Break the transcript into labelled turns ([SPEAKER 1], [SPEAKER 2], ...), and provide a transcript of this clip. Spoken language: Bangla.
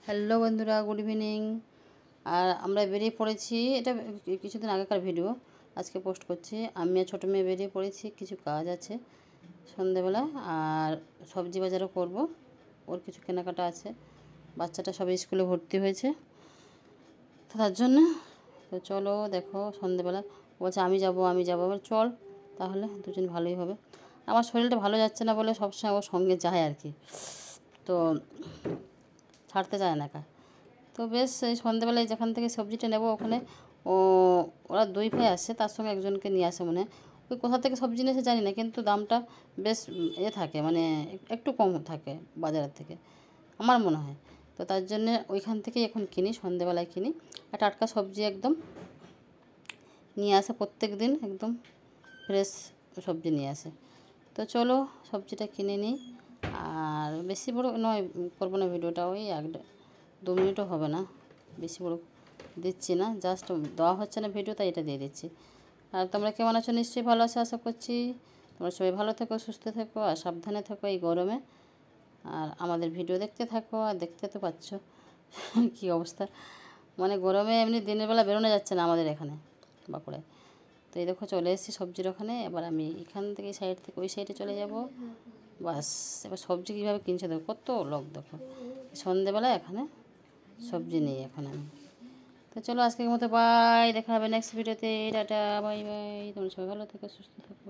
[SPEAKER 1] হ্যালো বন্ধুরা, গুড ইভিনিং। আর আমরা বেরিয়ে পড়েছি, এটা কিছুদিন আগেকার ভিডিও আজকে পোস্ট করছি। আমি আর ছোটো মেয়ে বেরিয়ে পড়েছি, কিছু কাজ আছে সন্ধেবেলা, আর সবজি বাজারও করব, ওর কিছু কেনাকাটা আছে। বাচ্চাটা সব স্কুলে ভর্তি হয়েছে, তার জন্য তো চলো দেখো সন্ধেবেলা বলছে আমি যাব এবার চল তাহলে, দুজন ভালোই হবে। আমার শরীরটা ভালো যাচ্ছে না বলে সবসময় ওর সঙ্গে যায় আর কি, তো ছাড়তে চায় না একা। তো বেশ এই সন্ধ্যেবেলায় যেখান থেকে সবজিটা নেব ওখানে ওরা দুই ভাই আসে, তার সঙ্গে একজনকে নিয়ে আসে মনে হয়। ওই কোথা থেকে সবজি নিয়ে এসে জানি না, কিন্তু দামটা বেশ থাকে, মানে একটু কম থাকে বাজারের থেকে আমার মনে হয়। তো তার জন্যে ওইখান থেকেই এখন কিনি, সন্ধ্যেবেলায় কিনি। আর টাটকা সবজি একদম নিয়ে আসে প্রত্যেক দিন, একদম ফ্রেশ সবজি নিয়ে আসে। তো চলো সবজিটা কিনে নিই। আর বেশি বড় নয় করবো না ভিডিওটা, ওই 1-2 মিনিটও হবে না, বেশি বড় দিচ্ছি না, জাস্ট দেওয়া হচ্ছে না ভিডিও, তাই এটা দিয়ে দিচ্ছি। আর তোমরা কেমন আছো? নিশ্চয়ই ভালো আছো আশা করছি। তোমরা সবাই ভালো থেকো, সুস্থ থেকো আর সাবধানে থেকো এই গরমে। আর আমাদের ভিডিও দেখতে থাকো, আর দেখতে তো পাচ্ছ কী অবস্থা, মানে গরমে এমনি দিনের বেলা বেরোনো যাচ্ছে না আমাদের এখানে বাঁকুড়ায়। তো এই দেখো চলে এসেছি সবজির ওখানে। এবার আমি এখান থেকে সাইড থেকে ওই সাইডে চলে যাব, বাস। এবার সবজি কীভাবে কিনছে দেখো, কত লোক দেখো সন্ধেবেলা এখানে সবজি নেই এখন আমি। তো চলো আজকের মতো বাই, দেখা হবে নেক্সট ভিডিওতে, টাটা বাই বাই। তোমরা সবাই ভালো থেকো, সুস্থ থাকো।